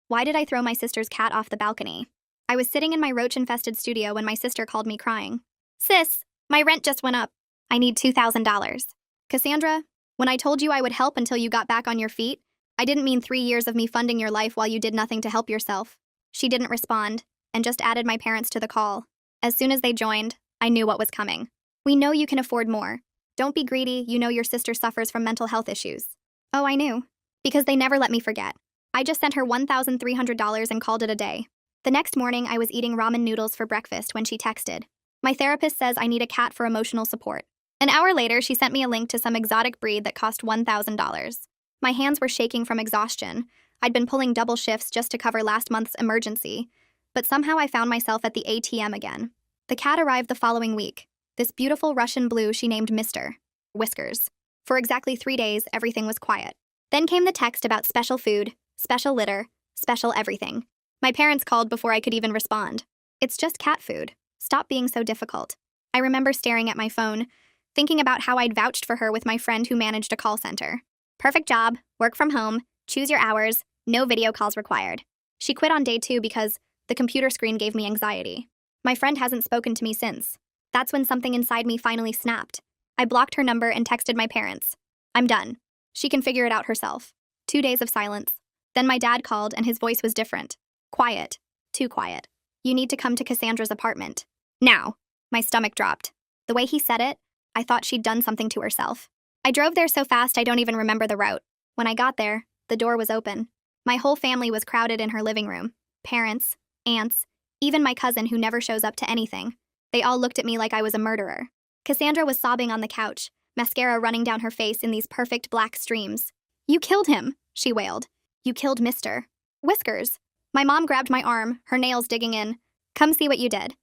Why did I throw my sister's cat off the balcony? I was sitting in my roach-infested studio when my sister called me crying. Sis, my rent just went up. I need $2,000. Cassandra, when I told you I would help until you got back on your feet, I didn't mean 3 years of me funding your life while you did nothing to help yourself. She didn't respond, and just added my parents to the call. As soon as they joined, I knew what was coming. We know you can afford more. Don't be greedy, you know your sister suffers from mental health issues. Oh, I knew. Because they never let me forget. I just sent her $1,300 and called it a day. The next morning, I was eating ramen noodles for breakfast when she texted. My therapist says I need a cat for emotional support. An hour later, she sent me a link to some exotic breed that cost $1,000. My hands were shaking from exhaustion. I'd been pulling double shifts just to cover last month's emergency. But somehow I found myself at the ATM again. The cat arrived the following week. This beautiful Russian blue she named Mr. Whiskers. For exactly 3 days, everything was quiet. Then came the text about special food, special litter, special everything. My parents called before I could even respond. It's just cat food. Stop being so difficult. I remember staring at my phone, thinking about how I'd vouched for her with my friend who managed a call center. Perfect job, work from home, choose your hours, no video calls required. She quit on day 2 because the computer screen gave me anxiety. My friend hasn't spoken to me since. That's when something inside me finally snapped. I blocked her number and texted my parents. I'm done. She can figure it out herself. 2 days of silence. Then my dad called and his voice was different. Quiet. Too quiet. You need to come to Cassandra's apartment. Now. My stomach dropped. The way he said it, I thought she'd done something to herself. I drove there so fast I don't even remember the route. When I got there, the door was open. My whole family was crowded in her living room. Parents, aunts, even my cousin who never shows up to anything. They all looked at me like I was a murderer. Cassandra was sobbing on the couch, mascara running down her face in these perfect black streams. You killed him, she wailed. You killed Mr. Whiskers. My mom grabbed my arm, her nails digging in. Come see what you did.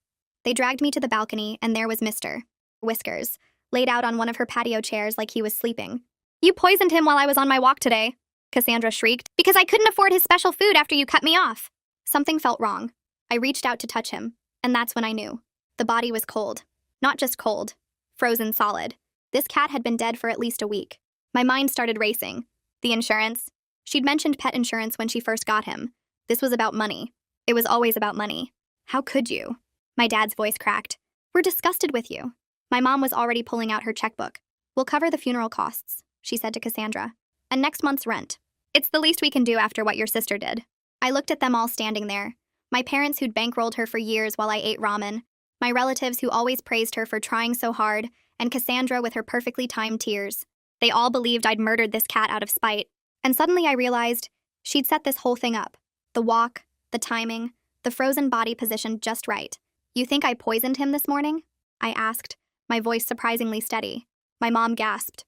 They dragged me to the balcony, and there was Mr. Whiskers, laid out on one of her patio chairs like he was sleeping. You poisoned him while I was on my walk today, Cassandra shrieked, because I couldn't afford his special food after you cut me off. Something felt wrong. I reached out to touch him, and that's when I knew. The body was cold. Not just cold. Frozen solid. This cat had been dead for at least a week. My mind started racing. The insurance. She'd mentioned pet insurance when she first got him. This was about money. It was always about money. How could you? My dad's voice cracked. We're disgusted with you. My mom was already pulling out her checkbook. We'll cover the funeral costs, she said to Cassandra. And next month's rent. It's the least we can do after what your sister did. I looked at them all standing there. My parents who'd bankrolled her for years while I ate ramen. My relatives who always praised her for trying so hard, and Cassandra with her perfectly timed tears. They all believed I'd murdered this cat out of spite. And suddenly I realized she'd set this whole thing up. The walk, the timing, the frozen body positioned just right. You think I poisoned him this morning? I asked, my voice surprisingly steady. My mom gasped.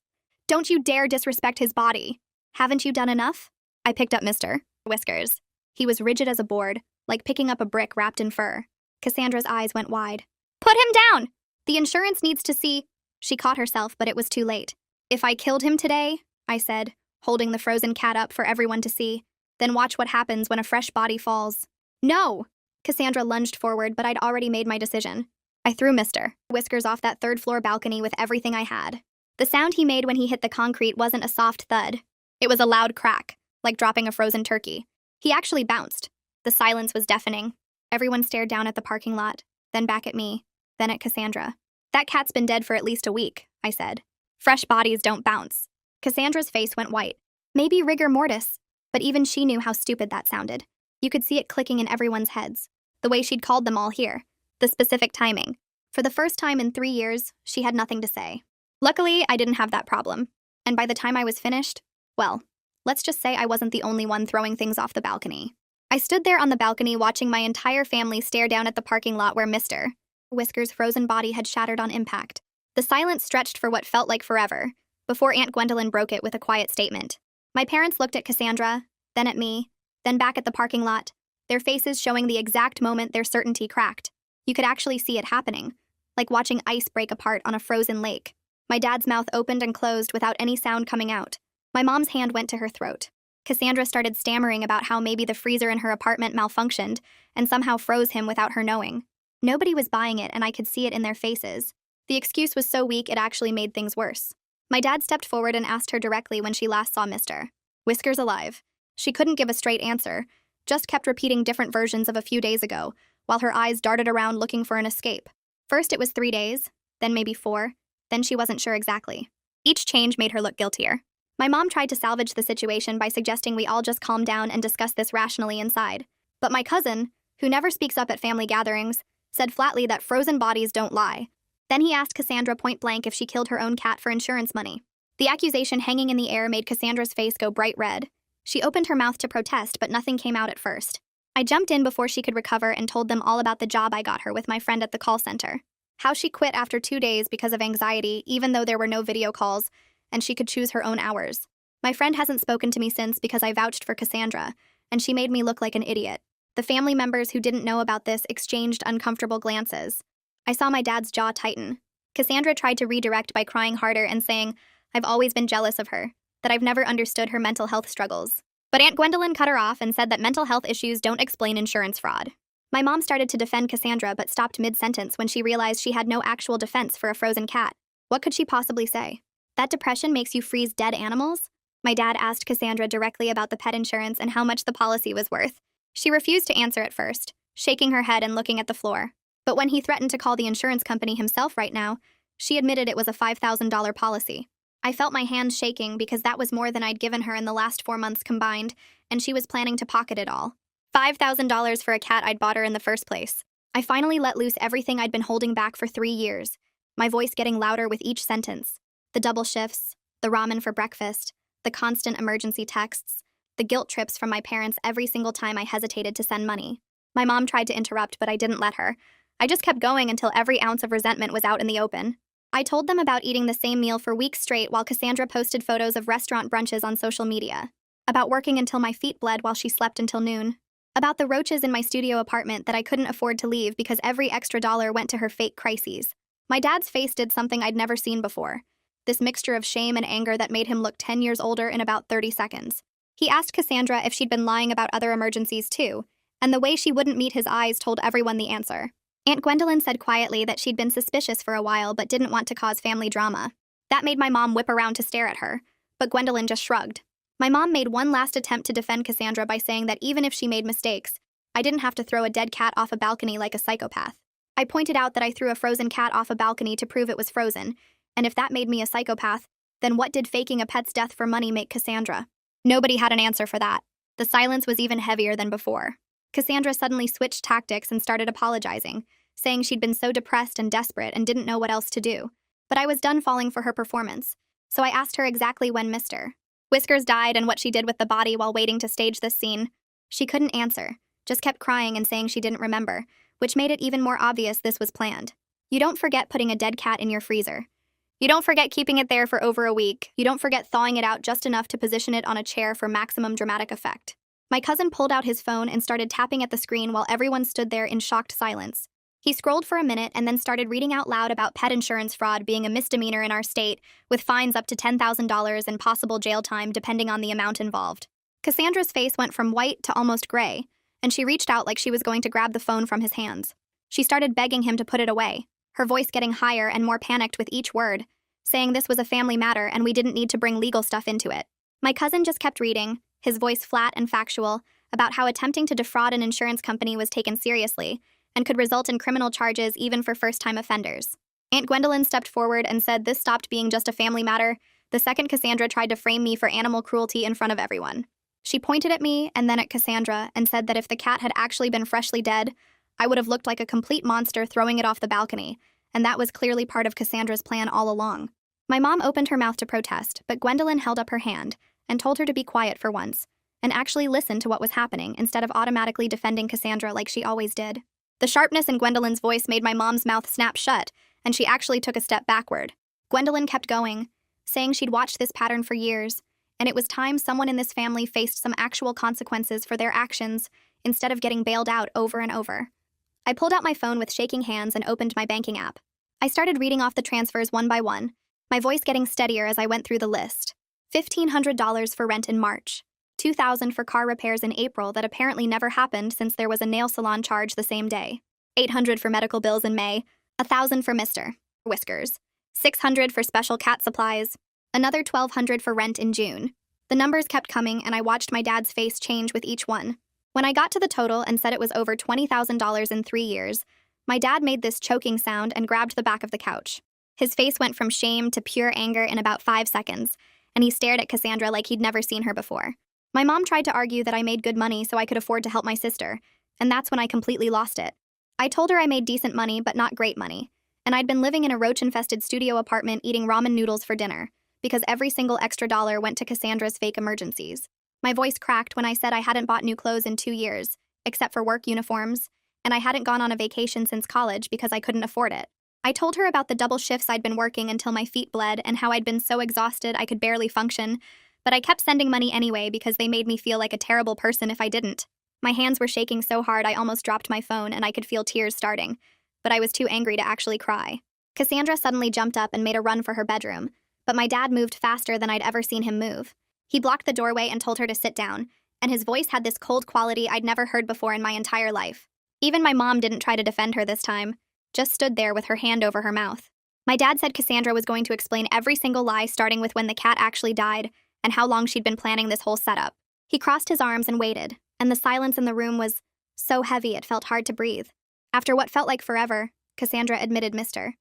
Don't you dare disrespect his body. Haven't you done enough? I picked up Mr. Whiskers. He was rigid as a board, like picking up a brick wrapped in fur. Cassandra's eyes went wide. Put him down! The insurance needs to see. She caught herself, but it was too late. If I killed him today, I said, holding the frozen cat up for everyone to see, then watch what happens when a fresh body falls. No! Cassandra lunged forward, but I'd already made my decision. I threw Mr. Whiskers off that third-floor balcony with everything I had. The sound he made when he hit the concrete wasn't a soft thud. It was a loud crack, like dropping a frozen turkey. He actually bounced. The silence was deafening. Everyone stared down at the parking lot, then back at me, then at Cassandra. That cat's been dead for at least a week, I said. Fresh bodies don't bounce. Cassandra's face went white. Maybe rigor mortis, but even she knew how stupid that sounded. You could see it clicking in everyone's heads. The way she'd called them all here. The specific timing. For the first time in 3 years, she had nothing to say. Luckily, I didn't have that problem. And by the time I was finished, well, let's just say I wasn't the only one throwing things off the balcony. I stood there on the balcony watching my entire family stare down at the parking lot where Mr. Whiskers' frozen body had shattered on impact. The silence stretched for what felt like forever, before Aunt Gwendolyn broke it with a quiet statement. My parents looked at Cassandra, then at me, then back at the parking lot, their faces showing the exact moment their certainty cracked. You could actually see it happening, like watching ice break apart on a frozen lake. My dad's mouth opened and closed without any sound coming out. My mom's hand went to her throat. Cassandra started stammering about how maybe the freezer in her apartment malfunctioned and somehow froze him without her knowing. Nobody was buying it, and I could see it in their faces. The excuse was so weak it actually made things worse. My dad stepped forward and asked her directly when she last saw Mr. Whiskers alive. She couldn't give a straight answer, just kept repeating different versions of a few days ago, while her eyes darted around looking for an escape. First it was 3 days, then maybe 4, then she wasn't sure exactly. Each change made her look guiltier. My mom tried to salvage the situation by suggesting we all just calm down and discuss this rationally inside. But my cousin, who never speaks up at family gatherings, said flatly that frozen bodies don't lie. Then he asked Cassandra point blank if she killed her own cat for insurance money. The accusation hanging in the air made Cassandra's face go bright red. She opened her mouth to protest, but nothing came out at first. I jumped in before she could recover and told them all about the job I got her with my friend at the call center. How she quit after 2 days because of anxiety, even though there were no video calls, and she could choose her own hours. My friend hasn't spoken to me since because I vouched for Cassandra, and she made me look like an idiot. The family members who didn't know about this exchanged uncomfortable glances. I saw my dad's jaw tighten. Cassandra tried to redirect by crying harder and saying, "I've always been jealous of her, that I've never understood her mental health struggles." But Aunt Gwendolyn cut her off and said that mental health issues don't explain insurance fraud. My mom started to defend Cassandra but stopped mid-sentence when she realized she had no actual defense for a frozen cat. What could she possibly say? That depression makes you freeze dead animals? My dad asked Cassandra directly about the pet insurance and how much the policy was worth. She refused to answer at first, shaking her head and looking at the floor. But when he threatened to call the insurance company himself right now, she admitted it was a $5,000 policy. I felt my hands shaking because that was more than I'd given her in the last 4 months combined, and she was planning to pocket it all. $5,000 for a cat I'd bought her in the first place. I finally let loose everything I'd been holding back for 3 years, my voice getting louder with each sentence. The double shifts, the ramen for breakfast, the constant emergency texts, the guilt trips from my parents every single time I hesitated to send money. My mom tried to interrupt, but I didn't let her. I just kept going until every ounce of resentment was out in the open. I told them about eating the same meal for weeks straight while Cassandra posted photos of restaurant brunches on social media. About working until my feet bled while she slept until noon. About the roaches in my studio apartment that I couldn't afford to leave because every extra dollar went to her fake crises. My dad's face did something I'd never seen before. This mixture of shame and anger that made him look 10 years older in about 30 seconds. He asked Cassandra if she'd been lying about other emergencies too, and the way she wouldn't meet his eyes told everyone the answer. Aunt Gwendolyn said quietly that she'd been suspicious for a while but didn't want to cause family drama. That made my mom whip around to stare at her, but Gwendolyn just shrugged. My mom made one last attempt to defend Cassandra by saying that even if she made mistakes, I didn't have to throw a dead cat off a balcony like a psychopath. I pointed out that I threw a frozen cat off a balcony to prove it was frozen, and if that made me a psychopath, then what did faking a pet's death for money make Cassandra? Nobody had an answer for that. The silence was even heavier than before. Cassandra suddenly switched tactics and started apologizing, saying she'd been so depressed and desperate and didn't know what else to do. But I was done falling for her performance, so I asked her exactly when Mr. Whiskers died and what she did with the body while waiting to stage this scene. She couldn't answer, just kept crying and saying she didn't remember, which made it even more obvious this was planned. You don't forget putting a dead cat in your freezer. You don't forget keeping it there for over a week. You don't forget thawing it out just enough to position it on a chair for maximum dramatic effect. My cousin pulled out his phone and started tapping at the screen while everyone stood there in shocked silence. He scrolled for a minute and then started reading out loud about pet insurance fraud being a misdemeanor in our state, with fines up to $10,000 and possible jail time depending on the amount involved. Cassandra's face went from white to almost gray, and she reached out like she was going to grab the phone from his hands. She started begging him to put it away, her voice getting higher and more panicked with each word, saying this was a family matter and we didn't need to bring legal stuff into it. My cousin just kept reading, his voice flat and factual, about how attempting to defraud an insurance company was taken seriously and could result in criminal charges even for first-time offenders. Aunt Gwendolyn stepped forward and said this stopped being just a family matter the second Cassandra tried to frame me for animal cruelty in front of everyone. She pointed at me and then at Cassandra and said that if the cat had actually been freshly dead, I would have looked like a complete monster throwing it off the balcony, and that was clearly part of Cassandra's plan all along. My mom opened her mouth to protest, but Gwendolyn held up her hand and told her to be quiet for once, and actually listen to what was happening instead of automatically defending Cassandra like she always did. The sharpness in Gwendolyn's voice made my mom's mouth snap shut, and she actually took a step backward. Gwendolyn kept going, saying she'd watched this pattern for years, and it was time someone in this family faced some actual consequences for their actions instead of getting bailed out over and over. I pulled out my phone with shaking hands and opened my banking app. I started reading off the transfers one by one, my voice getting steadier as I went through the list. $1,500 for rent in March. $2,000 for car repairs in April that apparently never happened since there was a nail salon charge the same day. $800 for medical bills in May. $1,000 for Mr. Whiskers. $600 for special cat supplies. Another $1,200 for rent in June. The numbers kept coming and I watched my dad's face change with each one. When I got to the total and said it was over $20,000 in 3 years, my dad made this choking sound and grabbed the back of the couch. His face went from shame to pure anger in about 5 seconds, and he stared at Cassandra like he'd never seen her before. My mom tried to argue that I made good money so I could afford to help my sister, and that's when I completely lost it. I told her I made decent money, but not great money, and I'd been living in a roach-infested studio apartment eating ramen noodles for dinner, because every single extra dollar went to Cassandra's fake emergencies. My voice cracked when I said I hadn't bought new clothes in 2 years, except for work uniforms, and I hadn't gone on a vacation since college because I couldn't afford it. I told her about the double shifts I'd been working until my feet bled and how I'd been so exhausted I could barely function, but I kept sending money anyway because they made me feel like a terrible person if I didn't. My hands were shaking so hard I almost dropped my phone and I could feel tears starting, but I was too angry to actually cry. Cassandra suddenly jumped up and made a run for her bedroom, but my dad moved faster than I'd ever seen him move. He blocked the doorway and told her to sit down, and his voice had this cold quality I'd never heard before in my entire life. Even my mom didn't try to defend her this time, just stood there with her hand over her mouth. My dad said Cassandra was going to explain every single lie starting with when the cat actually died and how long she'd been planning this whole setup. He crossed his arms and waited, and the silence in the room was so heavy it felt hard to breathe. After what felt like forever, Cassandra admitted Mr.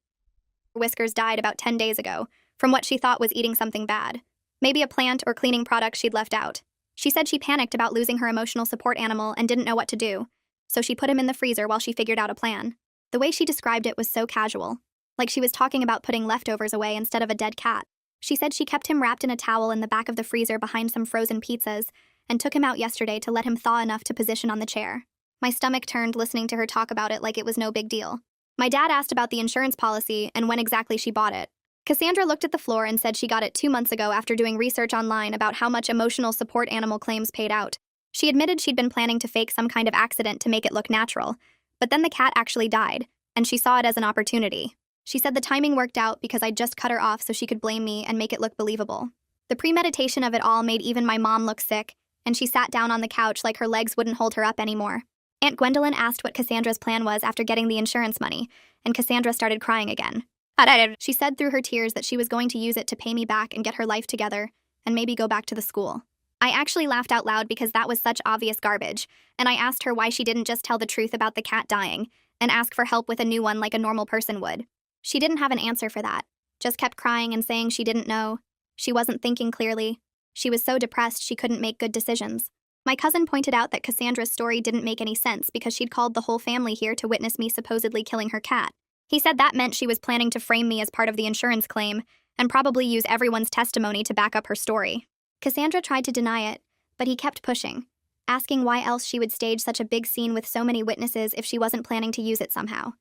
Whiskers died about 10 days ago, from what she thought was eating something bad. Maybe a plant or cleaning product she'd left out. She said she panicked about losing her emotional support animal and didn't know what to do, so she put him in the freezer while she figured out a plan. The way she described it was so casual, like she was talking about putting leftovers away instead of a dead cat. She said she kept him wrapped in a towel in the back of the freezer behind some frozen pizzas and took him out yesterday to let him thaw enough to position on the chair. My stomach turned listening to her talk about it like it was no big deal. My dad asked about the insurance policy and when exactly she bought it. Cassandra looked at the floor and said she got it 2 months ago after doing research online about how much emotional support animal claims paid out. She admitted she'd been planning to fake some kind of accident to make it look natural, but then the cat actually died, and she saw it as an opportunity. She said the timing worked out because I'd just cut her off so she could blame me and make it look believable. The premeditation of it all made even my mom look sick, and she sat down on the couch like her legs wouldn't hold her up anymore. Aunt Gwendolyn asked what Cassandra's plan was after getting the insurance money, and Cassandra started crying again. She said through her tears that she was going to use it to pay me back and get her life together, and maybe go back to the school. I actually laughed out loud because that was such obvious garbage, and I asked her why she didn't just tell the truth about the cat dying and ask for help with a new one like a normal person would. She didn't have an answer for that, just kept crying and saying she didn't know. She wasn't thinking clearly. She was so depressed she couldn't make good decisions. My cousin pointed out that Cassandra's story didn't make any sense because she'd called the whole family here to witness me supposedly killing her cat. He said that meant she was planning to frame me as part of the insurance claim and probably use everyone's testimony to back up her story. Cassandra tried to deny it, but he kept pushing, asking why else she would stage such a big scene with so many witnesses if she wasn't planning to use it somehow.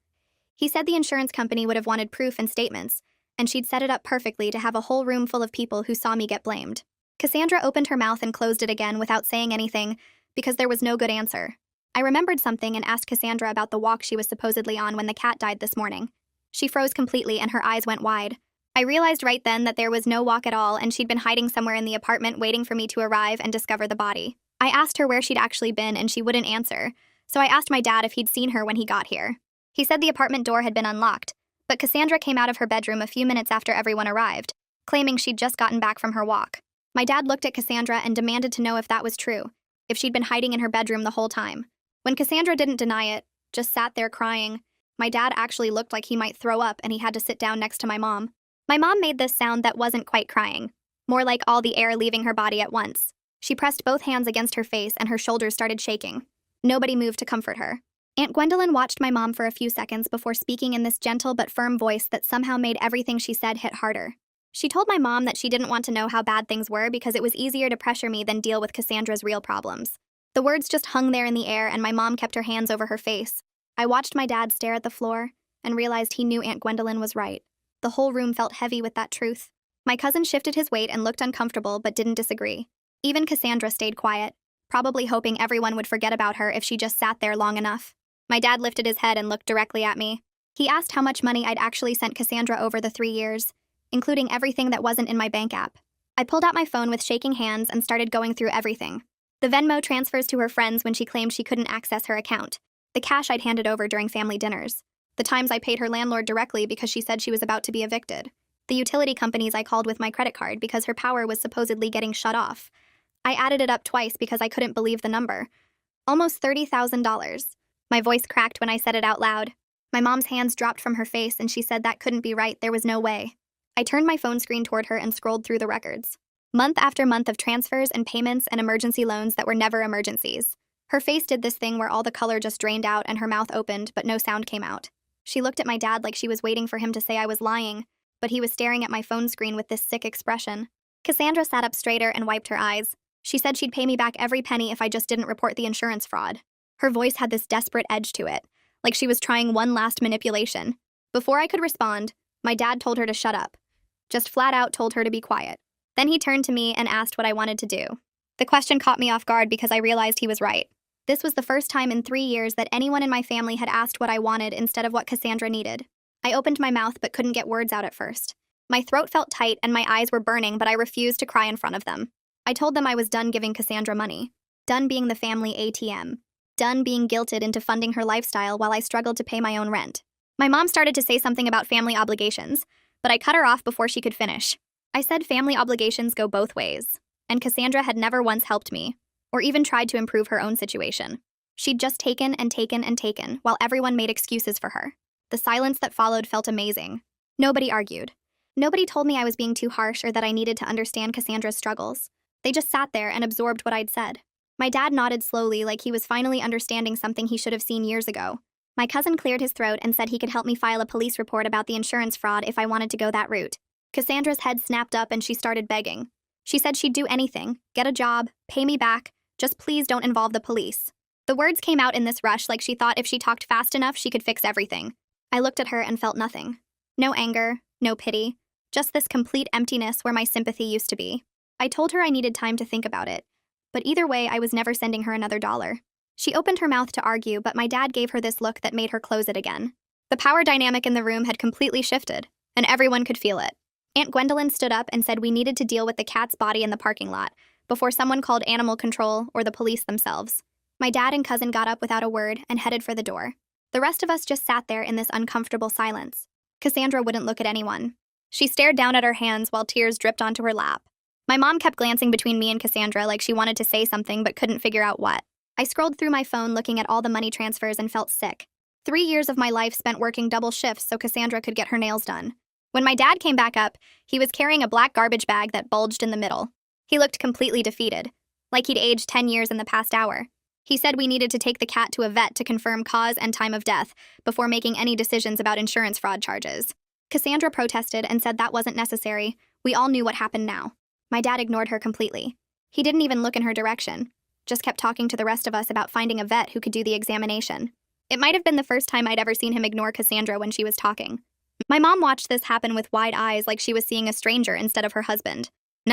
He said the insurance company would have wanted proof and statements, and she'd set it up perfectly to have a whole room full of people who saw me get blamed. Cassandra opened her mouth and closed it again without saying anything because there was no good answer. I remembered something and asked Cassandra about the walk she was supposedly on when the cat died this morning. She froze completely and her eyes went wide. I realized right then that there was no walk at all and she'd been hiding somewhere in the apartment waiting for me to arrive and discover the body. I asked her where she'd actually been and she wouldn't answer, so I asked my dad if he'd seen her when he got here. He said the apartment door had been unlocked, but Cassandra came out of her bedroom a few minutes after everyone arrived, claiming she'd just gotten back from her walk. My dad looked at Cassandra and demanded to know if that was true, if she'd been hiding in her bedroom the whole time. When Cassandra didn't deny it, just sat there crying, my dad actually looked like he might throw up and he had to sit down next to my mom. My mom made this sound that wasn't quite crying, more like all the air leaving her body at once. She pressed both hands against her face and her shoulders started shaking. Nobody moved to comfort her. Aunt Gwendolyn watched my mom for a few seconds before speaking in this gentle but firm voice that somehow made everything she said hit harder. She told my mom that she didn't want to know how bad things were because it was easier to pressure me than deal with Cassandra's real problems. The words just hung there in the air and my mom kept her hands over her face. I watched my dad stare at the floor and realized he knew Aunt Gwendolyn was right. The whole room felt heavy with that truth. My cousin shifted his weight and looked uncomfortable but didn't disagree. Even Cassandra stayed quiet, probably hoping everyone would forget about her if she just sat there long enough. My dad lifted his head and looked directly at me. He asked how much money I'd actually sent Cassandra over the 3 years, including everything that wasn't in my bank app. I pulled out my phone with shaking hands and started going through everything. The Venmo transfers to her friends when she claimed she couldn't access her account. The cash I'd handed over during family dinners. The times I paid her landlord directly because she said she was about to be evicted. The utility companies I called with my credit card because her power was supposedly getting shut off. I added it up twice because I couldn't believe the number. Almost $30,000. My voice cracked when I said it out loud. My mom's hands dropped from her face and she said that couldn't be right, there was no way. I turned my phone screen toward her and scrolled through the records. Month after month of transfers and payments and emergency loans that were never emergencies. Her face did this thing where all the color just drained out and her mouth opened, but no sound came out. She looked at my dad like she was waiting for him to say I was lying, but he was staring at my phone screen with this sick expression. Cassandra sat up straighter and wiped her eyes. She said she'd pay me back every penny if I just didn't report the insurance fraud. Her voice had this desperate edge to it, like she was trying one last manipulation. Before I could respond, my dad told her to shut up. Just flat out told her to be quiet. Then he turned to me and asked what I wanted to do. The question caught me off guard because I realized he was right. This was the first time in 3 years that anyone in my family had asked what I wanted instead of what Cassandra needed. I opened my mouth but couldn't get words out at first. My throat felt tight and my eyes were burning, but I refused to cry in front of them. I told them I was done giving Cassandra money. Done being the family ATM. Done being guilted into funding her lifestyle while I struggled to pay my own rent. My mom started to say something about family obligations, but I cut her off before she could finish. I said family obligations go both ways, and Cassandra had never once helped me, or even tried to improve her own situation. She'd just taken and taken and taken, while everyone made excuses for her. The silence that followed felt amazing. Nobody argued. Nobody told me I was being too harsh or that I needed to understand Cassandra's struggles. They just sat there and absorbed what I'd said. My dad nodded slowly like he was finally understanding something he should have seen years ago. My cousin cleared his throat and said he could help me file a police report about the insurance fraud if I wanted to go that route. Cassandra's head snapped up and she started begging. She said she'd do anything, get a job, pay me back, just please don't involve the police. The words came out in this rush like she thought if she talked fast enough she could fix everything. I looked at her and felt nothing. No anger, no pity, just this complete emptiness where my sympathy used to be. I told her I needed time to think about it, but either way I was never sending her another dollar. She opened her mouth to argue, but my dad gave her this look that made her close it again. The power dynamic in the room had completely shifted, and everyone could feel it. Aunt Gwendolyn stood up and said we needed to deal with the cat's body in the parking lot before someone called animal control or the police themselves. My dad and cousin got up without a word and headed for the door. The rest of us just sat there in this uncomfortable silence. Cassandra wouldn't look at anyone. She stared down at her hands while tears dripped onto her lap. My mom kept glancing between me and Cassandra like she wanted to say something but couldn't figure out what. I scrolled through my phone looking at all the money transfers and felt sick. 3 years of my life spent working double shifts so Cassandra could get her nails done. When my dad came back up, he was carrying a black garbage bag that bulged in the middle. He looked completely defeated, like he'd aged 10 years in the past hour. He said we needed to take the cat to a vet to confirm cause and time of death before making any decisions about insurance fraud charges. Cassandra protested and said that wasn't necessary. We all knew what happened now. My dad ignored her completely. He didn't even look in her direction, just kept talking to the rest of us about finding a vet who could do the examination. It might have been the first time I'd ever seen him ignore Cassandra when she was talking. My mom watched this happen with wide eyes like she was seeing a stranger instead of her husband.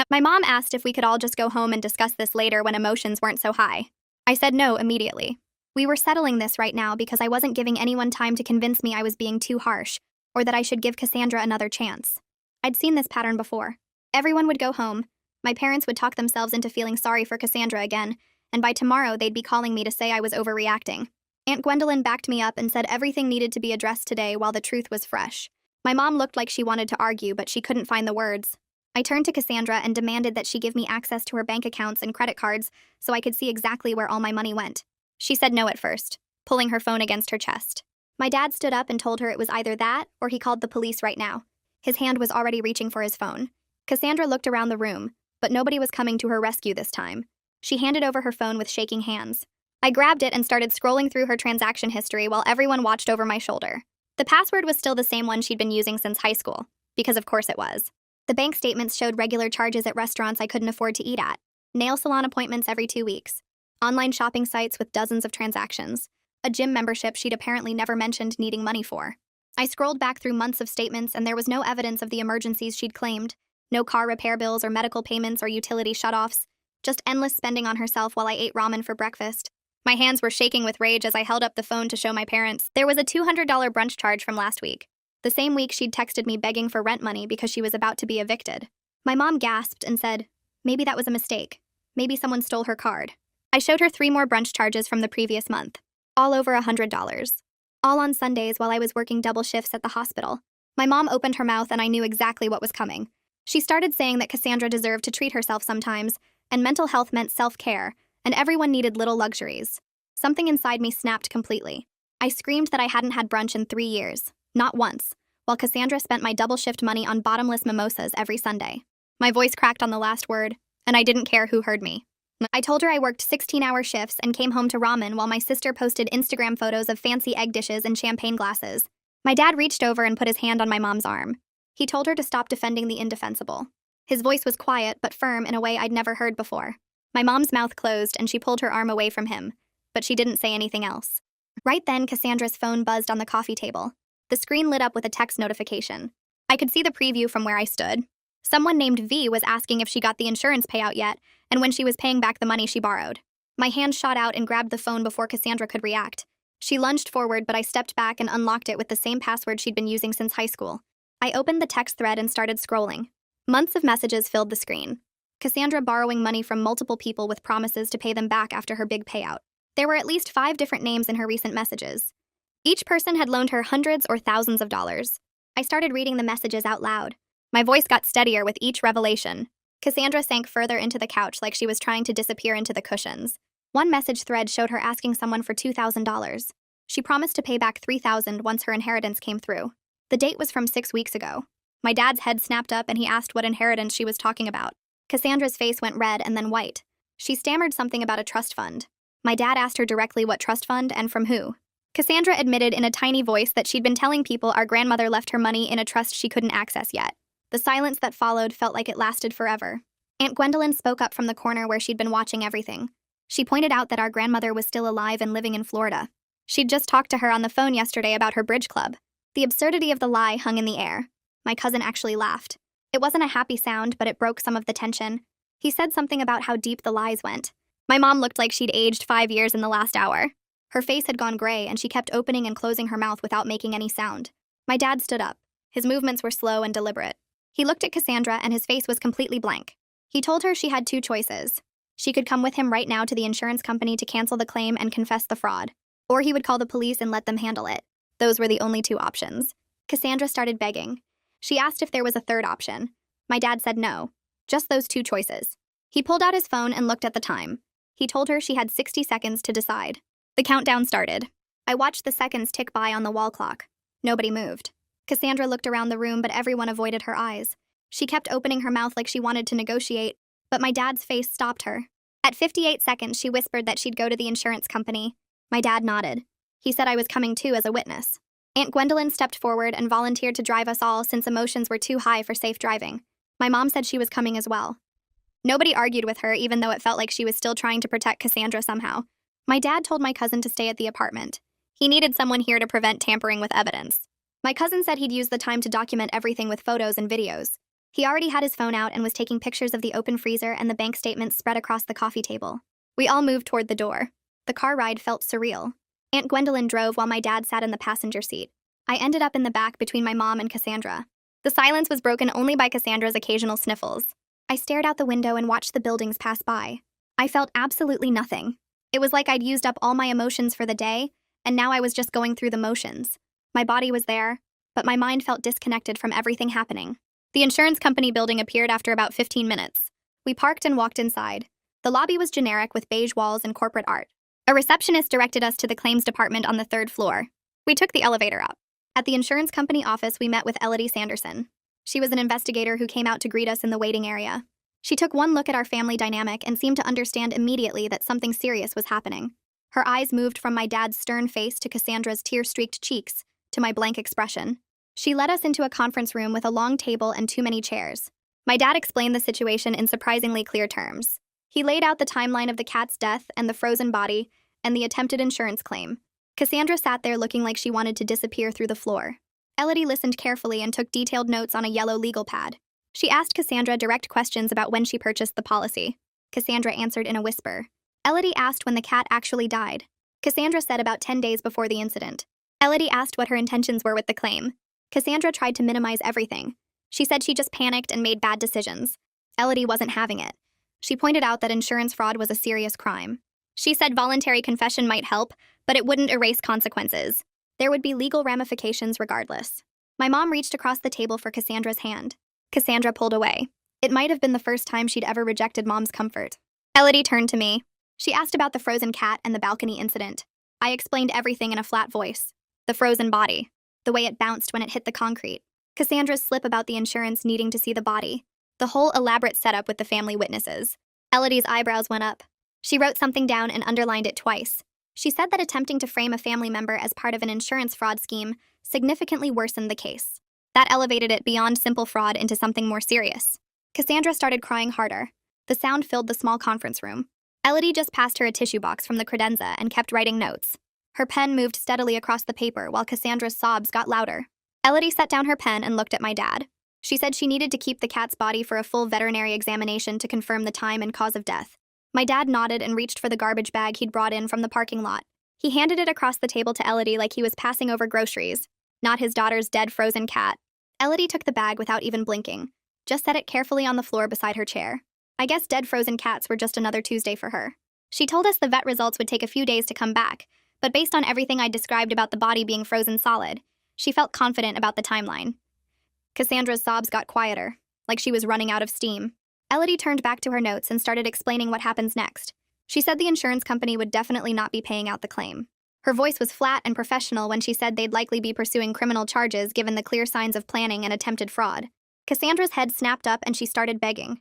My mom asked if we could all just go home and discuss this later when emotions weren't so high. I said no immediately. We were settling this right now because I wasn't giving anyone time to convince me I was being too harsh, or that I should give Cassandra another chance. I'd seen this pattern before. Everyone would go home. My parents would talk themselves into feeling sorry for Cassandra again, and by tomorrow they'd be calling me to say I was overreacting. Aunt Gwendolyn backed me up and said everything needed to be addressed today while the truth was fresh. My mom looked like she wanted to argue, but she couldn't find the words. I turned to Cassandra and demanded that she give me access to her bank accounts and credit cards so I could see exactly where all my money went. She said no at first, pulling her phone against her chest. My dad stood up and told her it was either that or he called the police right now. His hand was already reaching for his phone. Cassandra looked around the room, but nobody was coming to her rescue this time. She handed over her phone with shaking hands. I grabbed it and started scrolling through her transaction history while everyone watched over my shoulder. The password was still the same one she'd been using since high school, because of course it was. The bank statements showed regular charges at restaurants I couldn't afford to eat at, nail salon appointments every 2 weeks, online shopping sites with dozens of transactions, a gym membership she'd apparently never mentioned needing money for. I scrolled back through months of statements and there was no evidence of the emergencies she'd claimed, no car repair bills or medical payments or utility shutoffs, just endless spending on herself while I ate ramen for breakfast. My hands were shaking with rage as I held up the phone to show my parents. There was a $200 brunch charge from last week. The same week she'd texted me begging for rent money because she was about to be evicted. My mom gasped and said, maybe that was a mistake. Maybe someone stole her card. I showed her 3 more brunch charges from the previous month, all over $100. All on Sundays while I was working double shifts at the hospital. My mom opened her mouth and I knew exactly what was coming. She started saying that Cassandra deserved to treat herself sometimes, and mental health meant self-care, and everyone needed little luxuries. Something inside me snapped completely. I screamed that I hadn't had brunch in 3 years, not once, while Cassandra spent my double shift money on bottomless mimosas every Sunday. My voice cracked on the last word, and I didn't care who heard me. I told her I worked 16-hour shifts and came home to ramen while my sister posted Instagram photos of fancy egg dishes and champagne glasses. My dad reached over and put his hand on my mom's arm. He told her to stop defending the indefensible. His voice was quiet but firm in a way I'd never heard before. My mom's mouth closed and she pulled her arm away from him, but she didn't say anything else. Right then, Cassandra's phone buzzed on the coffee table. The screen lit up with a text notification. I could see the preview from where I stood. Someone named V was asking if she got the insurance payout yet, and when she was paying back the money she borrowed. My hand shot out and grabbed the phone before Cassandra could react. She lunged forward, but I stepped back and unlocked it with the same password she'd been using since high school. I opened the text thread and started scrolling. Months of messages filled the screen. Cassandra borrowing money from multiple people with promises to pay them back after her big payout. There were at least 5 different names in her recent messages. Each person had loaned her hundreds or thousands of dollars. I started reading the messages out loud. My voice got steadier with each revelation. Cassandra sank further into the couch like she was trying to disappear into the cushions. One message thread showed her asking someone for $2,000. She promised to pay back $3,000 once her inheritance came through. The date was from 6 weeks ago. My dad's head snapped up and he asked what inheritance she was talking about. Cassandra's face went red and then white. She stammered something about a trust fund. My dad asked her directly what trust fund and from who. Cassandra admitted in a tiny voice that she'd been telling people our grandmother left her money in a trust she couldn't access yet. The silence that followed felt like it lasted forever. Aunt Gwendolyn spoke up from the corner where she'd been watching everything. She pointed out that our grandmother was still alive and living in Florida. She'd just talked to her on the phone yesterday about her bridge club. The absurdity of the lie hung in the air. My cousin actually laughed. It wasn't a happy sound, but it broke some of the tension. He said something about how deep the lies went. My mom looked like she'd aged 5 years in the last hour. Her face had gone gray and she kept opening and closing her mouth without making any sound. My dad stood up. His movements were slow and deliberate. He looked at Cassandra and his face was completely blank. He told her she had 2 choices. She could come with him right now to the insurance company to cancel the claim and confess the fraud, or he would call the police and let them handle it. Those were the only 2 options. Cassandra started begging. She asked if there was a third option. My dad said no. Just those 2 choices. He pulled out his phone and looked at the time. He told her she had 60 seconds to decide. The countdown started. I watched the seconds tick by on the wall clock. Nobody moved. Cassandra looked around the room, but everyone avoided her eyes. She kept opening her mouth like she wanted to negotiate, but my dad's face stopped her. At 58 seconds, she whispered that she'd go to the insurance company. My dad nodded. He said I was coming too as a witness. Aunt Gwendolyn stepped forward and volunteered to drive us all since emotions were too high for safe driving. My mom said she was coming as well. Nobody argued with her, even though it felt like she was still trying to protect Cassandra somehow. My dad told my cousin to stay at the apartment. He needed someone here to prevent tampering with evidence. My cousin said he'd use the time to document everything with photos and videos. He already had his phone out and was taking pictures of the open freezer and the bank statements spread across the coffee table. We all moved toward the door. The car ride felt surreal. Aunt Gwendolyn drove while my dad sat in the passenger seat. I ended up in the back between my mom and Cassandra. The silence was broken only by Cassandra's occasional sniffles. I stared out the window and watched the buildings pass by. I felt absolutely nothing. It was like I'd used up all my emotions for the day, and now I was just going through the motions. My body was there, but my mind felt disconnected from everything happening. The insurance company building appeared after about 15 minutes. We parked and walked inside. The lobby was generic with beige walls and corporate art. A receptionist directed us to the claims department on the 3rd floor. We took the elevator up. At the insurance company office, we met with Elodie Sanderson. She was an investigator who came out to greet us in the waiting area. She took one look at our family dynamic and seemed to understand immediately that something serious was happening. Her eyes moved from my dad's stern face to Cassandra's tear-streaked cheeks, to my blank expression. She led us into a conference room with a long table and too many chairs. My dad explained the situation in surprisingly clear terms. He laid out the timeline of the cat's death and the frozen body and the attempted insurance claim. Cassandra sat there looking like she wanted to disappear through the floor. Elodie listened carefully and took detailed notes on a yellow legal pad. She asked Cassandra direct questions about when she purchased the policy. Cassandra answered in a whisper. Elodie asked when the cat actually died. Cassandra said about 10 days before the incident. Elodie asked what her intentions were with the claim. Cassandra tried to minimize everything. She said she just panicked and made bad decisions. Elodie wasn't having it. She pointed out that insurance fraud was a serious crime. She said voluntary confession might help, but it wouldn't erase consequences. There would be legal ramifications regardless. My mom reached across the table for Cassandra's hand. Cassandra pulled away. It might have been the first time she'd ever rejected mom's comfort. Elodie turned to me. She asked about the frozen cat and the balcony incident. I explained everything in a flat voice. The frozen body, the way it bounced when it hit the concrete, Cassandra's slip about the insurance needing to see the body, the whole elaborate setup with the family witnesses. Elodie's eyebrows went up. She wrote something down and underlined it twice. She said that attempting to frame a family member as part of an insurance fraud scheme significantly worsened the case. That elevated it beyond simple fraud into something more serious. Cassandra started crying harder. The sound filled the small conference room. Elodie just passed her a tissue box from the credenza and kept writing notes. Her pen moved steadily across the paper while Cassandra's sobs got louder. Elodie set down her pen and looked at my dad. She said she needed to keep the cat's body for a full veterinary examination to confirm the time and cause of death. My dad nodded and reached for the garbage bag he'd brought in from the parking lot. He handed it across the table to Elodie like he was passing over groceries, not his daughter's dead frozen cat. Elodie took the bag without even blinking, just set it carefully on the floor beside her chair. I guess dead frozen cats were just another Tuesday for her. She told us the vet results would take a few days to come back, but based on everything I described about the body being frozen solid, she felt confident about the timeline. Cassandra's sobs got quieter, like she was running out of steam. Elodie turned back to her notes and started explaining what happens next. She said the insurance company would definitely not be paying out the claim. Her voice was flat and professional when she said they'd likely be pursuing criminal charges given the clear signs of planning and attempted fraud. Cassandra's head snapped up and she started begging.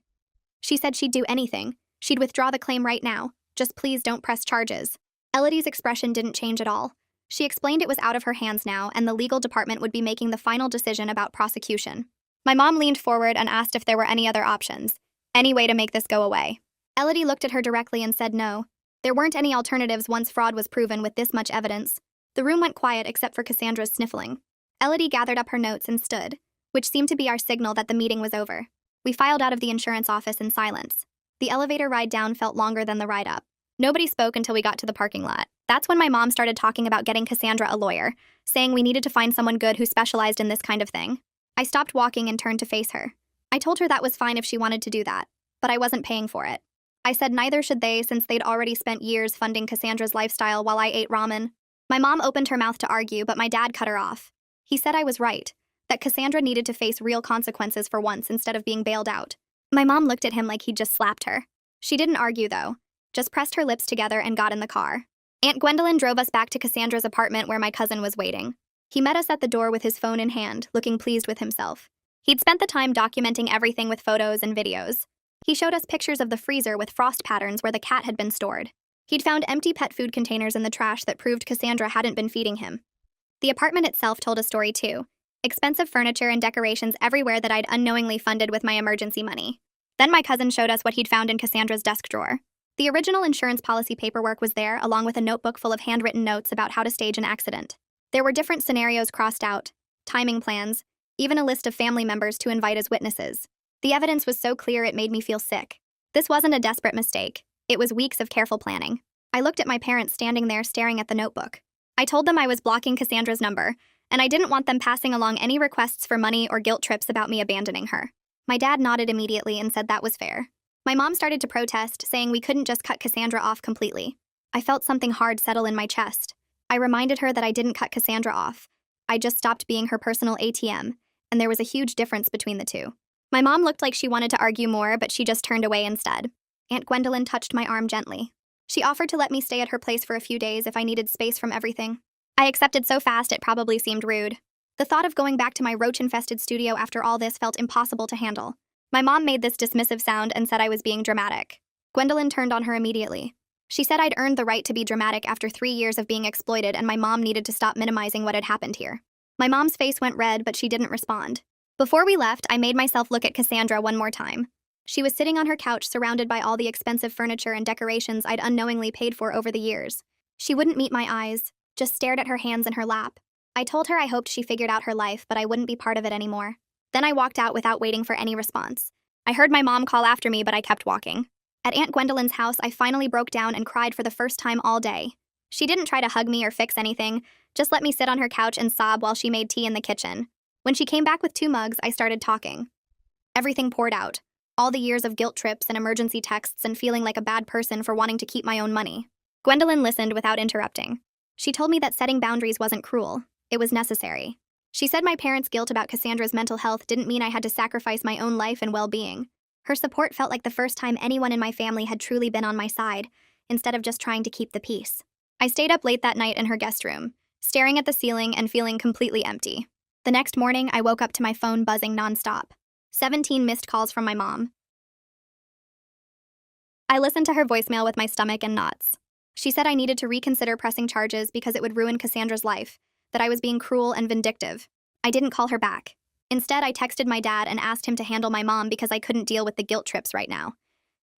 She said she'd do anything. She'd withdraw the claim right now. Just please don't press charges. Elodie's expression didn't change at all. She explained it was out of her hands now and the legal department would be making the final decision about prosecution. My mom leaned forward and asked if there were any other options, any way to make this go away. Elodie looked at her directly and said no. There weren't any alternatives once fraud was proven with this much evidence. The room went quiet except for Cassandra's sniffling. Elodie gathered up her notes and stood, which seemed to be our signal that the meeting was over. We filed out of the insurance office in silence. The elevator ride down felt longer than the ride up. Nobody spoke until we got to the parking lot. That's when my mom started talking about getting Cassandra a lawyer, saying we needed to find someone good who specialized in this kind of thing. I stopped walking and turned to face her. I told her that was fine if she wanted to do that, but I wasn't paying for it. I said neither should they since they'd already spent years funding Cassandra's lifestyle while I ate ramen. My mom opened her mouth to argue, but my dad cut her off. He said I was right, that Cassandra needed to face real consequences for once instead of being bailed out. My mom looked at him like he'd just slapped her. She didn't argue, though, just pressed her lips together and got in the car. Aunt Gwendolyn drove us back to Cassandra's apartment where my cousin was waiting. He met us at the door with his phone in hand, looking pleased with himself. He'd spent the time documenting everything with photos and videos. He showed us pictures of the freezer with frost patterns where the cat had been stored. He'd found empty pet food containers in the trash that proved Cassandra hadn't been feeding him. The apartment itself told a story too. Expensive furniture and decorations everywhere that I'd unknowingly funded with my emergency money. Then my cousin showed us what he'd found in Cassandra's desk drawer. The original insurance policy paperwork was there, along with a notebook full of handwritten notes about how to stage an accident. There were different scenarios crossed out, timing plans, even a list of family members to invite as witnesses. The evidence was so clear it made me feel sick. This wasn't a desperate mistake. It was weeks of careful planning. I looked at my parents standing there staring at the notebook. I told them I was blocking Cassandra's number, and I didn't want them passing along any requests for money or guilt trips about me abandoning her. My dad nodded immediately and said that was fair. My mom started to protest, saying we couldn't just cut Cassandra off completely. I felt something hard settle in my chest. I reminded her that I didn't cut Cassandra off. I just stopped being her personal ATM, and there was a huge difference between the two. My mom looked like she wanted to argue more, but she just turned away instead. Aunt Gwendolyn touched my arm gently. She offered to let me stay at her place for a few days if I needed space from everything. I accepted so fast it probably seemed rude. The thought of going back to my roach-infested studio after all this felt impossible to handle. My mom made this dismissive sound and said I was being dramatic. Gwendolyn turned on her immediately. She said I'd earned the right to be dramatic after 3 years of being exploited and my mom needed to stop minimizing what had happened here. My mom's face went red, but she didn't respond. Before we left, I made myself look at Cassandra one more time. She was sitting on her couch surrounded by all the expensive furniture and decorations I'd unknowingly paid for over the years. She wouldn't meet my eyes, just stared at her hands in her lap. I told her I hoped she figured out her life, but I wouldn't be part of it anymore. Then I walked out without waiting for any response. I heard my mom call after me, but I kept walking. At Aunt Gwendolyn's house, I finally broke down and cried for the first time all day. She didn't try to hug me or fix anything, just let me sit on her couch and sob while she made tea in the kitchen. When she came back with 2 mugs, I started talking. Everything poured out. All the years of guilt trips and emergency texts and feeling like a bad person for wanting to keep my own money. Gwendolyn listened without interrupting. She told me that setting boundaries wasn't cruel. It was necessary. She said my parents' guilt about Cassandra's mental health didn't mean I had to sacrifice my own life and well-being. Her support felt like the first time anyone in my family had truly been on my side. instead of just trying to keep the peace. I stayed up late that night in her guest room, staring at the ceiling and feeling completely empty. The next morning, I woke up to my phone buzzing nonstop. 17 missed calls from my mom. I listened to her voicemail with my stomach in knots. She said I needed to reconsider pressing charges because it would ruin Cassandra's life, that I was being cruel and vindictive. I didn't call her back. Instead, I texted my dad and asked him to handle my mom because I couldn't deal with the guilt trips right now.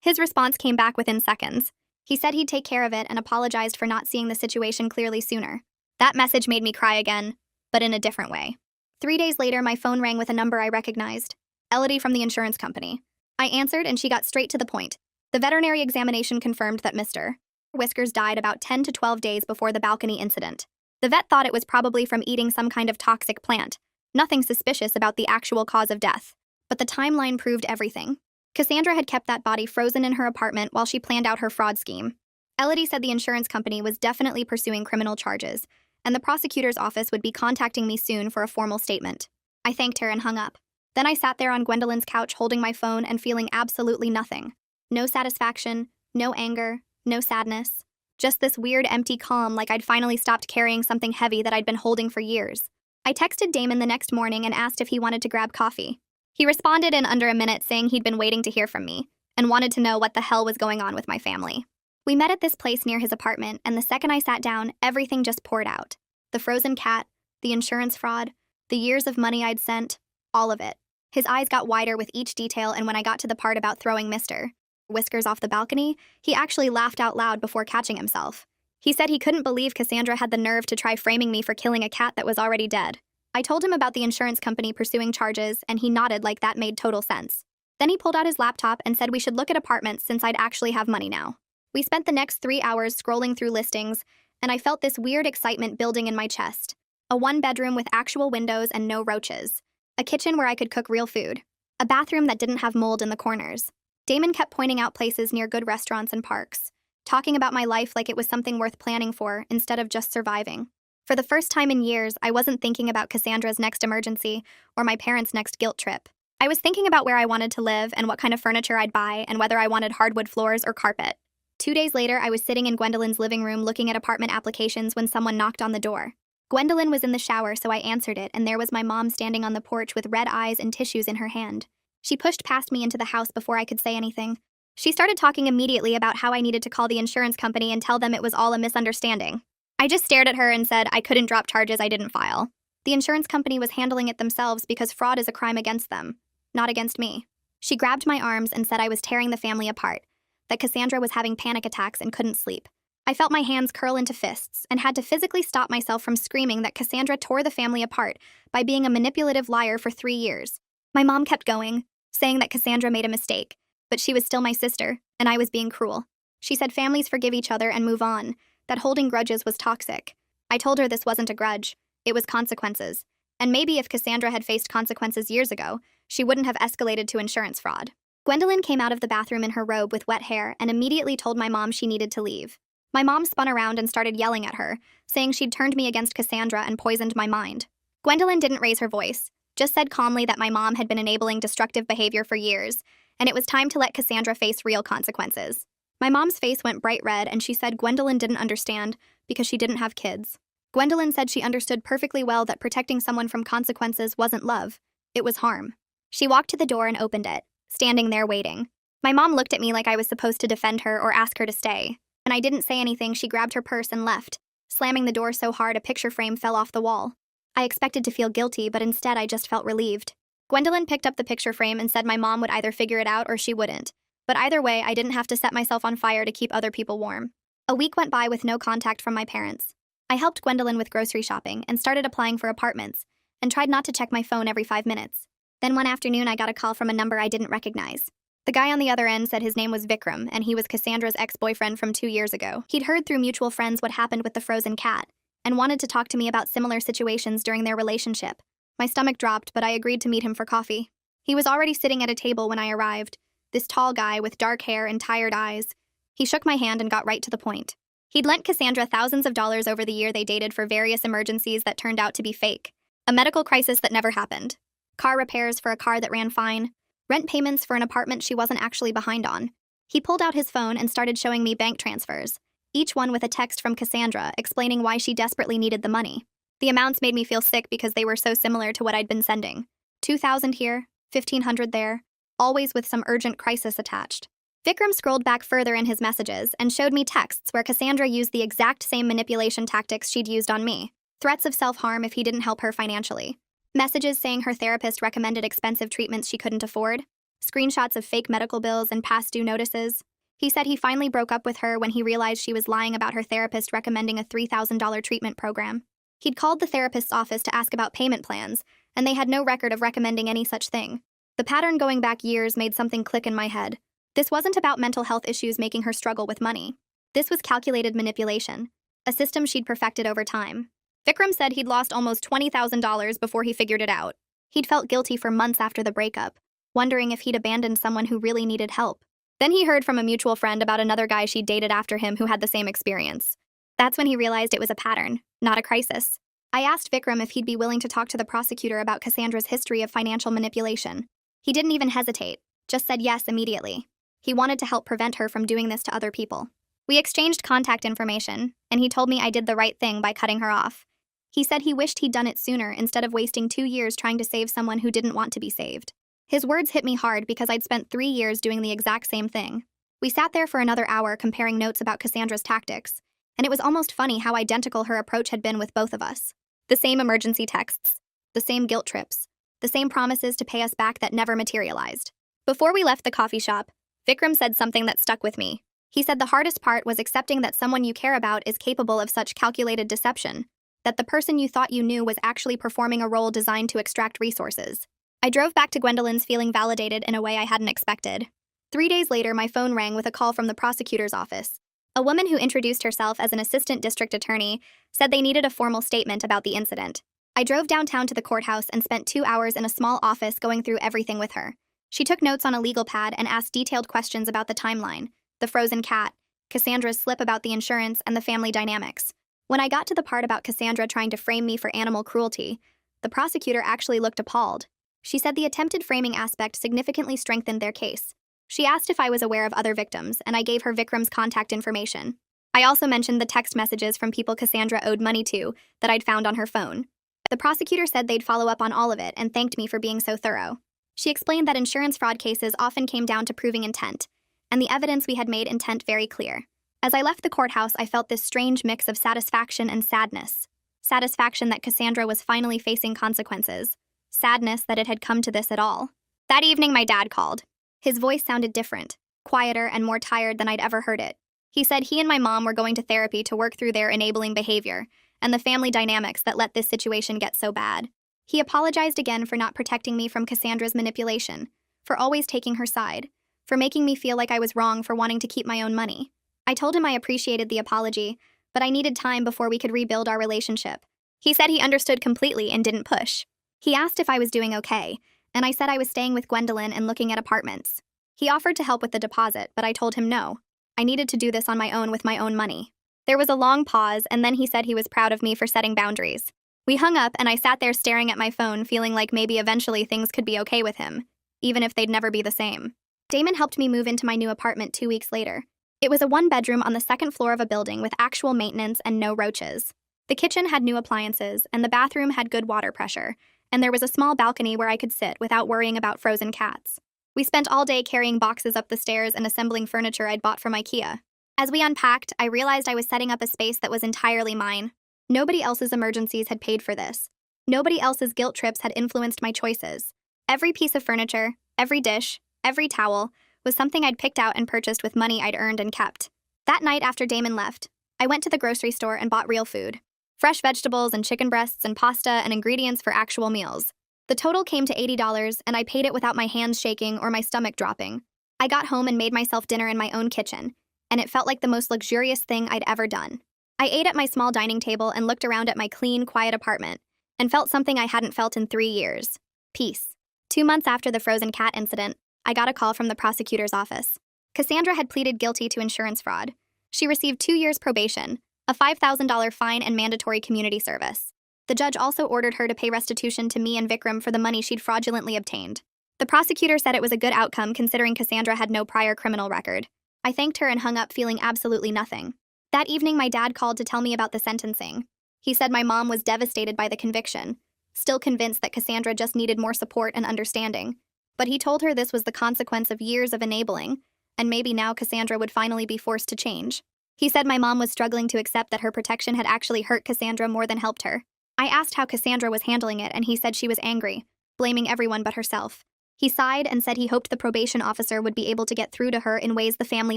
His response came back within seconds. He said he'd take care of it and apologized for not seeing the situation clearly sooner. That message made me cry again, but in a different way. 3 days later, my phone rang with a number I recognized. Elodie from the insurance company. I answered and she got straight to the point. The veterinary examination confirmed that Mr. Whiskers died about 10 to 12 days before the balcony incident. The vet thought it was probably from eating some kind of toxic plant. Nothing suspicious about the actual cause of death. But the timeline proved everything. Cassandra had kept that body frozen in her apartment while she planned out her fraud scheme. Elodie said the insurance company was definitely pursuing criminal charges, and the prosecutor's office would be contacting me soon for a formal statement. I thanked her and hung up. Then I sat there on Gwendolyn's couch holding my phone and feeling absolutely nothing. No satisfaction, no anger, no sadness. Just this weird empty calm like I'd finally stopped carrying something heavy that I'd been holding for years. I texted Damon the next morning and asked if he wanted to grab coffee. He responded in under a minute saying he'd been waiting to hear from me and wanted to know what the hell was going on with my family. We met at this place near his apartment, and the second I sat down, everything just poured out. The frozen cat, the insurance fraud, the years of money I'd sent, all of it. His eyes got wider with each detail, and when I got to the part about throwing Mr. Whiskers off the balcony, he actually laughed out loud before catching himself. He said he couldn't believe Cassandra had the nerve to try framing me for killing a cat that was already dead. I told him about the insurance company pursuing charges, and he nodded like that made total sense. Then he pulled out his laptop and said we should look at apartments since I'd actually have money now. We spent the next 3 hours scrolling through listings, and I felt this weird excitement building in my chest. A 1-bedroom with actual windows and no roaches. A kitchen where I could cook real food. A bathroom that didn't have mold in the corners. Damon kept pointing out places near good restaurants and parks, talking about my life like it was something worth planning for instead of just surviving. For the first time in years, I wasn't thinking about Cassandra's next emergency or my parents' next guilt trip. I was thinking about where I wanted to live and what kind of furniture I'd buy and whether I wanted hardwood floors or carpet. 2 days later, I was sitting in Gwendolyn's living room looking at apartment applications when someone knocked on the door. Gwendolyn was in the shower, so I answered it, and there was my mom standing on the porch with red eyes and tissues in her hand. She pushed past me into the house before I could say anything. She started talking immediately about how I needed to call the insurance company and tell them it was all a misunderstanding. I just stared at her and said I couldn't drop charges I didn't file. The insurance company was handling it themselves because fraud is a crime against them, not against me. She grabbed my arms and said I was tearing the family apart, that Cassandra was having panic attacks and couldn't sleep. I felt my hands curl into fists and had to physically stop myself from screaming that Cassandra tore the family apart by being a manipulative liar for 3 years. My mom kept going, saying that Cassandra made a mistake, but she was still my sister, and I was being cruel. She said families forgive each other and move on, that holding grudges was toxic. I told her this wasn't a grudge, it was consequences. And maybe if Cassandra had faced consequences years ago, she wouldn't have escalated to insurance fraud. Gwendolyn came out of the bathroom in her robe with wet hair and immediately told my mom she needed to leave. My mom spun around and started yelling at her, saying she'd turned me against Cassandra and poisoned my mind. Gwendolyn didn't raise her voice, just said calmly that my mom had been enabling destructive behavior for years, and it was time to let Cassandra face real consequences. My mom's face went bright red, and she said Gwendolyn didn't understand because she didn't have kids. Gwendolyn said she understood perfectly well that protecting someone from consequences wasn't love, it was harm. She walked to the door and opened it, standing there waiting. My mom looked at me like I was supposed to defend her or ask her to stay. When I didn't say anything, she grabbed her purse and left, slamming the door so hard a picture frame fell off the wall. I expected to feel guilty, but instead I just felt relieved. Gwendolyn picked up the picture frame and said my mom would either figure it out or she wouldn't. But either way, I didn't have to set myself on fire to keep other people warm. A week went by with no contact from my parents. I helped Gwendolyn with grocery shopping and started applying for apartments, and tried not to check my phone every 5 minutes. Then one afternoon I got a call from a number I didn't recognize. The guy on the other end said his name was Vikram, and he was Cassandra's ex-boyfriend from 2 years ago. He'd heard through mutual friends what happened with the frozen cat, and wanted to talk to me about similar situations during their relationship. My stomach dropped, but I agreed to meet him for coffee. He was already sitting at a table when I arrived, this tall guy with dark hair and tired eyes. He shook my hand and got right to the point. He'd lent Cassandra thousands of dollars over the year they dated for various emergencies that turned out to be fake. A medical crisis that never happened. Car repairs for a car that ran fine. Rent payments for an apartment she wasn't actually behind on. He pulled out his phone and started showing me bank transfers, each one with a text from Cassandra explaining why she desperately needed the money. The amounts made me feel sick because they were so similar to what I'd been sending. 2,000 here, 1,500 there, always with some urgent crisis attached. Vikram scrolled back further in his messages and showed me texts where Cassandra used the exact same manipulation tactics she'd used on me. Threats of self-harm if he didn't help her financially. Messages saying her therapist recommended expensive treatments she couldn't afford. Screenshots of fake medical bills and past due notices. He said he finally broke up with her when he realized she was lying about her therapist recommending a $3,000 treatment program. He'd called the therapist's office to ask about payment plans, and they had no record of recommending any such thing. The pattern going back years made something click in my head. This wasn't about mental health issues making her struggle with money. This was calculated manipulation, a system she'd perfected over time. Vikram said he'd lost almost $20,000 before he figured it out. He'd felt guilty for months after the breakup, wondering if he'd abandoned someone who really needed help. Then he heard from a mutual friend about another guy she'd dated after him who had the same experience. That's when he realized it was a pattern, not a crisis. I asked Vikram if he'd be willing to talk to the prosecutor about Cassandra's history of financial manipulation. He didn't even hesitate, just said yes immediately. He wanted to help prevent her from doing this to other people. We exchanged contact information, and he told me I did the right thing by cutting her off. He said he wished he'd done it sooner instead of wasting 2 years trying to save someone who didn't want to be saved. His words hit me hard because I'd spent 3 years doing the exact same thing. We sat there for another hour comparing notes about Cassandra's tactics, and it was almost funny how identical her approach had been with both of us. The same emergency texts, the same guilt trips, the same promises to pay us back that never materialized. Before we left the coffee shop, Vikram said something that stuck with me. He said the hardest part was accepting that someone you care about is capable of such calculated deception, that the person you thought you knew was actually performing a role designed to extract resources. I drove back to Gwendolyn's feeling validated in a way I hadn't expected. 3 days later, my phone rang with a call from the prosecutor's office. A woman who introduced herself as an assistant district attorney said they needed a formal statement about the incident. I drove downtown to the courthouse and spent 2 hours in a small office going through everything with her. She took notes on a legal pad and asked detailed questions about the timeline, the frozen cat, Cassandra's slip about the insurance, and the family dynamics. When I got to the part about Cassandra trying to frame me for animal cruelty, the prosecutor actually looked appalled. She said the attempted framing aspect significantly strengthened their case. She asked if I was aware of other victims, and I gave her Vikram's contact information. I also mentioned the text messages from people Cassandra owed money to that I'd found on her phone. The prosecutor said they'd follow up on all of it and thanked me for being so thorough. She explained that insurance fraud cases often came down to proving intent, and the evidence we had made intent very clear. As I left the courthouse, I felt this strange mix of satisfaction and sadness. Satisfaction that Cassandra was finally facing consequences. Sadness that it had come to this at all. That evening, my dad called. His voice sounded different, quieter and more tired than I'd ever heard it. He said he and my mom were going to therapy to work through their enabling behavior and the family dynamics that let this situation get so bad. He apologized again for not protecting me from Cassandra's manipulation, for always taking her side, for making me feel like I was wrong for wanting to keep my own money. I told him I appreciated the apology, but I needed time before we could rebuild our relationship. He said he understood completely and didn't push. He asked if I was doing okay, and I said I was staying with Gwendolyn and looking at apartments. He offered to help with the deposit, but I told him no. I needed to do this on my own with my own money. There was a long pause, and then he said he was proud of me for setting boundaries. We hung up, and I sat there staring at my phone, feeling like maybe eventually things could be okay with him, even if they'd never be the same. Damon helped me move into my new apartment 2 weeks later. It was a 1-bedroom on the 2nd floor of a building with actual maintenance and no roaches. The kitchen had new appliances, and the bathroom had good water pressure, and there was a small balcony where I could sit without worrying about frozen cats. We spent all day carrying boxes up the stairs and assembling furniture I'd bought from IKEA. As we unpacked, I realized I was setting up a space that was entirely mine. Nobody else's emergencies had paid for this. Nobody else's guilt trips had influenced my choices. Every piece of furniture, every dish, every towel, was something I'd picked out and purchased with money I'd earned and kept. That night after Damon left, I went to the grocery store and bought real food. Fresh vegetables and chicken breasts and pasta and ingredients for actual meals. The total came to $80, and I paid it without my hands shaking or my stomach dropping. I got home and made myself dinner in my own kitchen, and it felt like the most luxurious thing I'd ever done. I ate at my small dining table and looked around at my clean, quiet apartment, and felt something I hadn't felt in 3 years. Peace. 2 months after the frozen cat incident, I got a call from the prosecutor's office. Cassandra had pleaded guilty to insurance fraud. She received 2 years probation, a $5,000 fine, and mandatory community service. The judge also ordered her to pay restitution to me and Vikram for the money she'd fraudulently obtained. The prosecutor said it was a good outcome considering Cassandra had no prior criminal record. I thanked her and hung up feeling absolutely nothing. That evening, my dad called to tell me about the sentencing. He said my mom was devastated by the conviction, still convinced that Cassandra just needed more support and understanding. But he told her this was the consequence of years of enabling, and maybe now Cassandra would finally be forced to change. He said my mom was struggling to accept that her protection had actually hurt Cassandra more than helped her. I asked how Cassandra was handling it, and he said she was angry, blaming everyone but herself. He sighed and said he hoped the probation officer would be able to get through to her in ways the family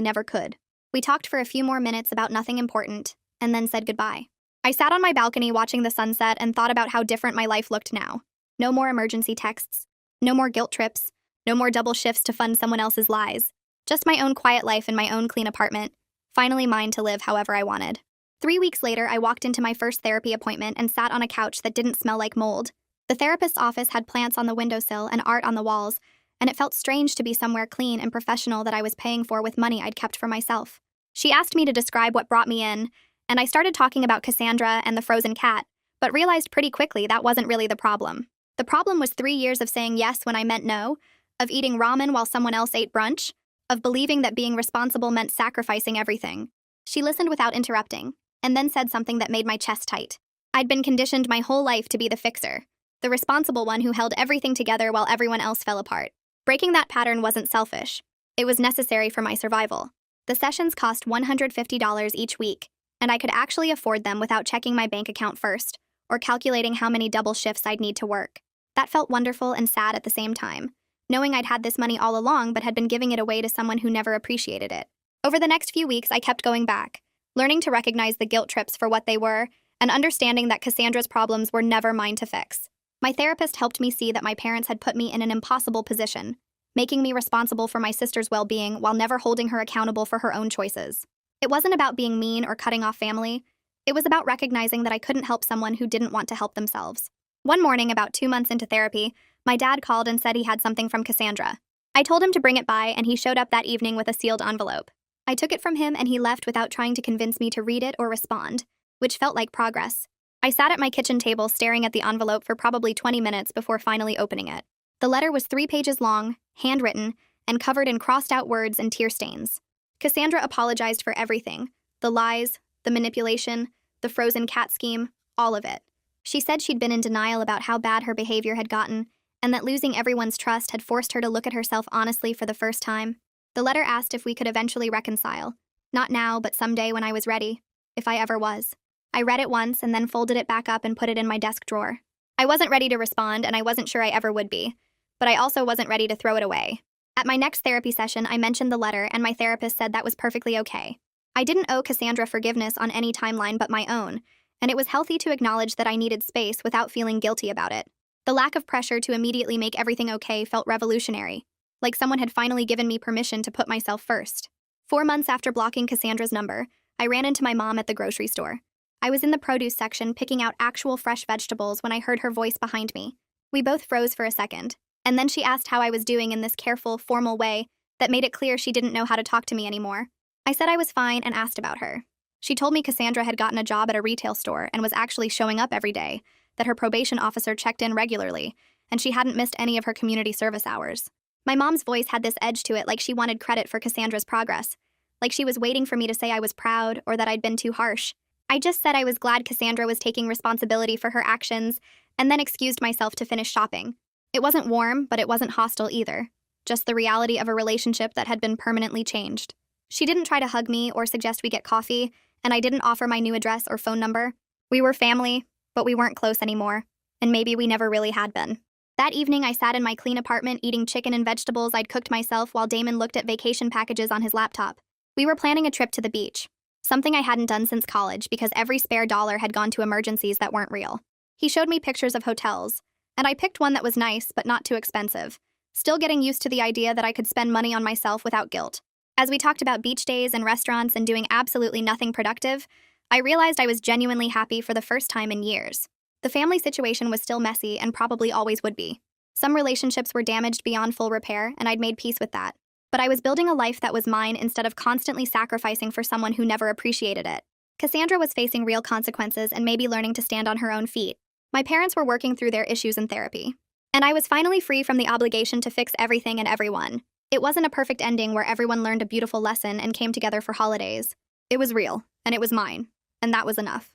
never could. We talked for a few more minutes about nothing important, and then said goodbye. I sat on my balcony watching the sunset and thought about how different my life looked now. No more emergency texts, no more guilt trips, no more double shifts to fund someone else's lies. Just my own quiet life in my own clean apartment, finally mine to live however I wanted. 3 weeks later, I walked into my first therapy appointment and sat on a couch that didn't smell like mold. The therapist's office had plants on the windowsill and art on the walls, and it felt strange to be somewhere clean and professional that I was paying for with money I'd kept for myself. She asked me to describe what brought me in, and I started talking about Cassandra and the frozen cat, but realized pretty quickly that wasn't really the problem. The problem was 3 years of saying yes when I meant no, of eating ramen while someone else ate brunch, of believing that being responsible meant sacrificing everything. She listened without interrupting, and then said something that made my chest tight. I'd been conditioned my whole life to be the fixer, the responsible one who held everything together while everyone else fell apart. Breaking that pattern wasn't selfish. It was necessary for my survival. The sessions cost $150 each week, and I could actually afford them without checking my bank account first, or calculating how many double shifts I'd need to work. That felt wonderful and sad at the same time, knowing I'd had this money all along but had been giving it away to someone who never appreciated it. Over the next few weeks, I kept going back, learning to recognize the guilt trips for what they were, and understanding that Cassandra's problems were never mine to fix. My therapist helped me see that my parents had put me in an impossible position, making me responsible for my sister's well-being while never holding her accountable for her own choices. It wasn't about being mean or cutting off family. It was about recognizing that I couldn't help someone who didn't want to help themselves. One morning, about 2 months into therapy, my dad called and said he had something from Cassandra. I told him to bring it by, and he showed up that evening with a sealed envelope. I took it from him, and he left without trying to convince me to read it or respond, which felt like progress. I sat at my kitchen table staring at the envelope for probably 20 minutes before finally opening it. The letter was 3 pages long, handwritten, and covered in crossed-out words and tear stains. Cassandra apologized for everything: the lies, the manipulation, the frozen cat scheme, all of it. She said she'd been in denial about how bad her behavior had gotten, and that losing everyone's trust had forced her to look at herself honestly for the first time. The letter asked if we could eventually reconcile. Not now, but someday when I was ready, if I ever was. I read it once and then folded it back up and put it in my desk drawer. I wasn't ready to respond, and I wasn't sure I ever would be, but I also wasn't ready to throw it away. At my next therapy session, I mentioned the letter, and my therapist said that was perfectly okay. I didn't owe Cassandra forgiveness on any timeline but my own, and it was healthy to acknowledge that I needed space without feeling guilty about it. The lack of pressure to immediately make everything okay felt revolutionary, like someone had finally given me permission to put myself first. 4 months after blocking Cassandra's number, I ran into my mom at the grocery store. I was in the produce section picking out actual fresh vegetables when I heard her voice behind me. We both froze for a second, and then she asked how I was doing in this careful, formal way that made it clear she didn't know how to talk to me anymore. I said I was fine and asked about her. She told me Cassandra had gotten a job at a retail store and was actually showing up every day, that her probation officer checked in regularly, and she hadn't missed any of her community service hours. My mom's voice had this edge to it, like she wanted credit for Cassandra's progress, like she was waiting for me to say I was proud or that I'd been too harsh. I just said I was glad Cassandra was taking responsibility for her actions, and then excused myself to finish shopping. It wasn't warm, but it wasn't hostile either, just the reality of a relationship that had been permanently changed. She didn't try to hug me or suggest we get coffee, and I didn't offer my new address or phone number. We were family, but we weren't close anymore, and maybe we never really had been. That evening, I sat in my clean apartment eating chicken and vegetables I'd cooked myself while Damon looked at vacation packages on his laptop. We were planning a trip to the beach, something I hadn't done since college because every spare dollar had gone to emergencies that weren't real. He showed me pictures of hotels, and I picked one that was nice but not too expensive, still getting used to the idea that I could spend money on myself without guilt. As we talked about beach days and restaurants and doing absolutely nothing productive, I realized I was genuinely happy for the first time in years. The family situation was still messy and probably always would be. Some relationships were damaged beyond full repair, and I'd made peace with that. But I was building a life that was mine instead of constantly sacrificing for someone who never appreciated it. Cassandra was facing real consequences and maybe learning to stand on her own feet. My parents were working through their issues in therapy. And I was finally free from the obligation to fix everything and everyone. It wasn't a perfect ending where everyone learned a beautiful lesson and came together for holidays. It was real, and it was mine, and that was enough.